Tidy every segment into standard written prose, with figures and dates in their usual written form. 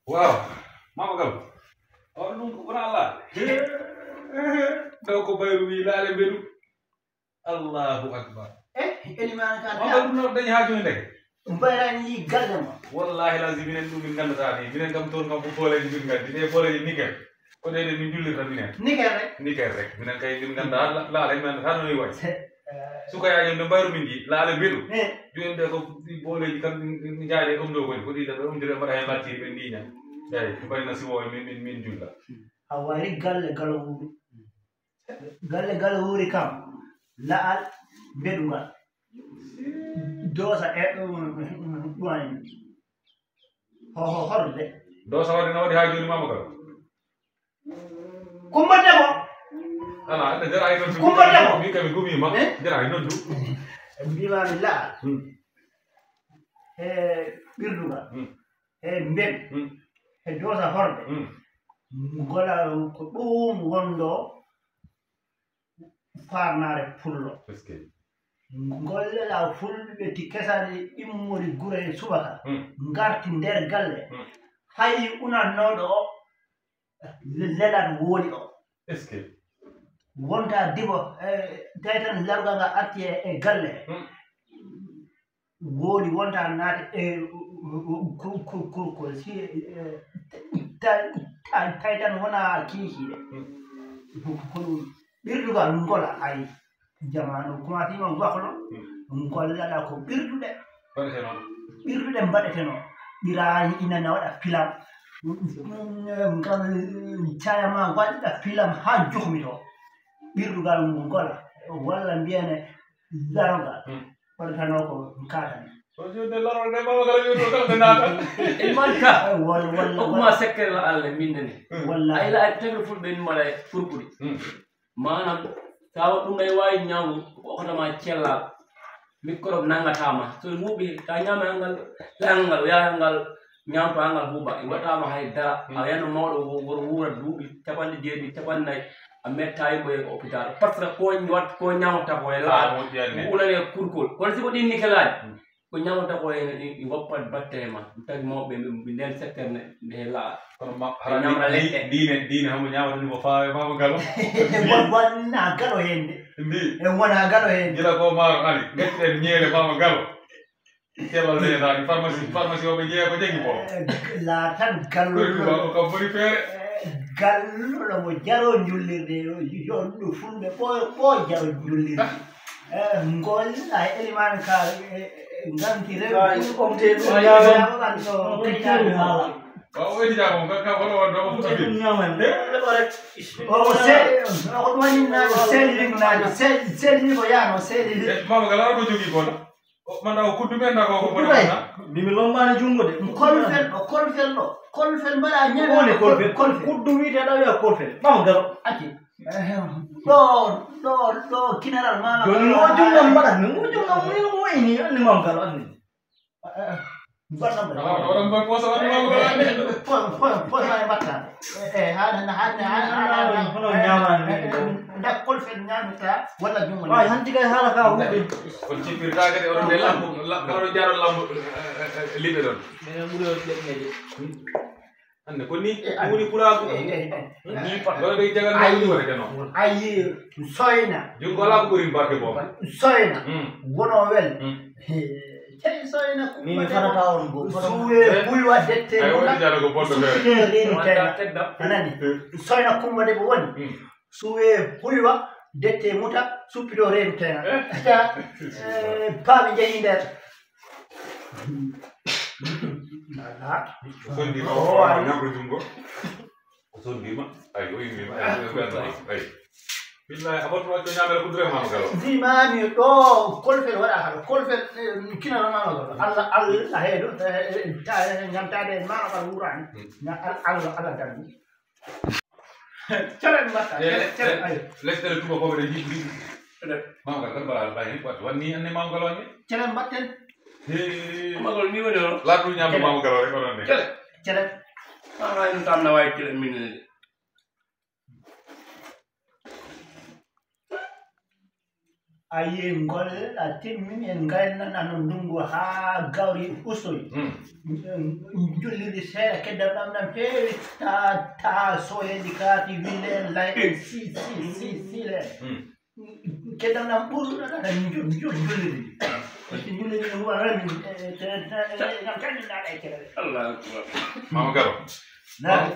Wow, mama gal. Oh, nung ko na Allah. Daw ko bayru wi laale bedu. Allahu akbar. Eliman kan. Mama dum no dañi haaju ndek. Mbayani galle ma. Wallahi lazim minen dum min gandata ni. Minen kam ton kam ko bolé ni min gandi. De bolé ni nikel. Ko de min julli tan minen. Nikel rek. Minen kay min ganda laale men tan no way. Suka ya ñom bayru min ji laale bedu. Jonde ko bolé ji kam ni jaade do ko di da dire mara hen latti be ndiña. Eyi ko bayna si wo min julla. Awari galle wuri kam laal bedungal dosa ɗuwani horde dosa wadde no waɗi ha joni mama gal kumba demo ala ande jara ay non kumba demo mi kami gumima jara ay noddu mbimami laal e ɓirdugal e mbed e dosa horde gola ko ɗum wondo farnare pullo gollela fulɓe ti kesani immori gure e subaka garti nder galle hay unannoɗo o lelan wooli o wonta dibo tawi tan largal ngal arti e galle wooli wonta naati e kurkol si tawi tan wona kiikiiɗe ko ɗum ɓirdugal ngola ay jamanu kumatima gaklo ngollaɗa ko ɓirduɗe mbaɗeteno ɓira inana waɗa pilam ngam cayama waɗɗa pilam ha juhmito ɓirdugal ngola walla mbiyane larogal waɗatano ko katani ilmanka okuma sekkere la Allah mindene ay la tawi fulɓe mala furɓuɗi manam tawa ɗum ay wawi ñamu oxotama cellal microbe nangatama so wuuɓi ka ñamangal langal yahangal ñamto hangal huuɓa e waɗama hay dara a yano mawɗo woro wuura duuɓi 70 capannayyi a metta yimɓe e hôpital par ce que ko ñamata ko e laa unane kurkol kono siko ɗin nikelaji ko ñamata ko e goppat batte ma tagi mawɓe ɓe nden secteur nde laa kono ñamra leɗɗe diine hamo ñamata ɗum ko faawe mama galo wonna galo hende ndi e wona galo hende gila ko maaro ali gettiɗen ñeele mama galo keɓal leeɗani pharmacie oɓe jeeya ko jegui bo la tan gallo kam boni feere galluɗo mo jaro jullirde yon ɗo fulɓe ɓo jaro jullirde golla e elimane ka nganti selini ko yano selini mama gala ko jogui kono manda ko kuddu men nako ko bimi lombani jungo de kolfel mbaɗa ñaone kolfel kuddu wiiteɗa wiya kolfel mama galo acci ɗo kinaral mama joni mo jungo mbaɗa mi mo jungo ni moyni andi mama galo andi nda kolfen ñamita walla jungo ay hanti kay haala ka huɓe on cippirta kadi oɗon de lambo oɗon jaro lambo liɓe ɗon ande ko ni woni pulaku ni ɗo de jaganɗoɗe no ayi soyna jungo ala ko ɓuuri barke bo soyna wono wel cey soyna min fanata on go suwe buywa dette ay woni jaro ko bonɗo feere anani soyna kumba de bo woni suwe buywa dette muta suppito reedu tena paaɓe jeeyi nder sondima ñamro jungo sondima ay o yimmima ay billahi abato wacco ñamere ko dure mama galo mbimami ɗo kolfel waɗa haɗo kolfel kinano mama galo allah heeɗo ñamtade mama gal wurani allah darni calen mbatta lestere tuba koɓe ɗe jiɗi mama gal tan mbaɗa ɓayni wat wanni anne mama galo anne calen mbatten magol ni woni on laatu ñamde mama galo rek onon ne calen mama en tam na wawi celen minene aye ngol atim en ngayna nan dungu ha gawri usoy julli sera kedda dam dam pewi ta soye dikati wilen lay si le kedda dam buru da julli ni wala ni kan ni na kere Allah akbar mama garo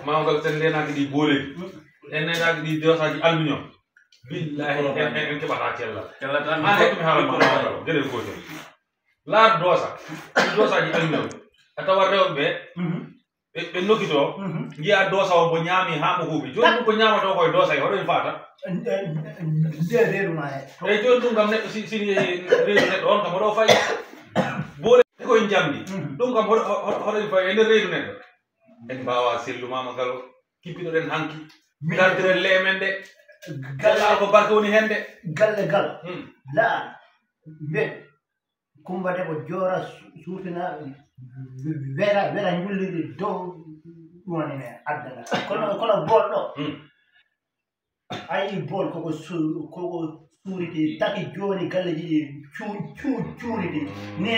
mama garo sen dena di bolé en na di dosa di aluminium billahi en ke bata cella tan ma ko mi hala mama garo gele ko to la dosa di aluminium atawa rewbe be nokito ngiya dosa o bo nyami ha mo hubi joni ko nyama to koy dosa e hodo fata deru ma e joni dum gam ne si reedu ne don kam do fay bolé ko jamdi dum kam hodo fay en reedu ne en bawa sellu mama galo kipido den hanki gardire lemende galla ko barke woni hende galle gal la be kumbade ko jora suutina vera njulli do woni ne addana kono bol do ay bol ko suuriti taki joni galle ji cuuriti ne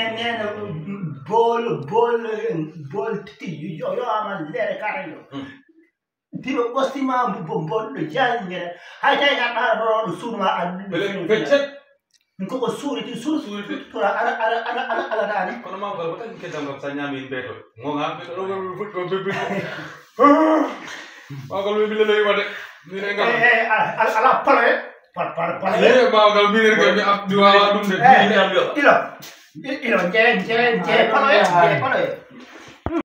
bol ti yo ama lere karayo tibo bostima bol do jangere hay tay ga do surma addu becet ko suuriti tura ala dani kono ma ko tan ke dam sa nyami beto mo nga beto do futto bebe ma ko be bile lay wade ni ne nga ala pare par le ma ko mi ne ko mi ab duwa dum de ni am yo ilo je pare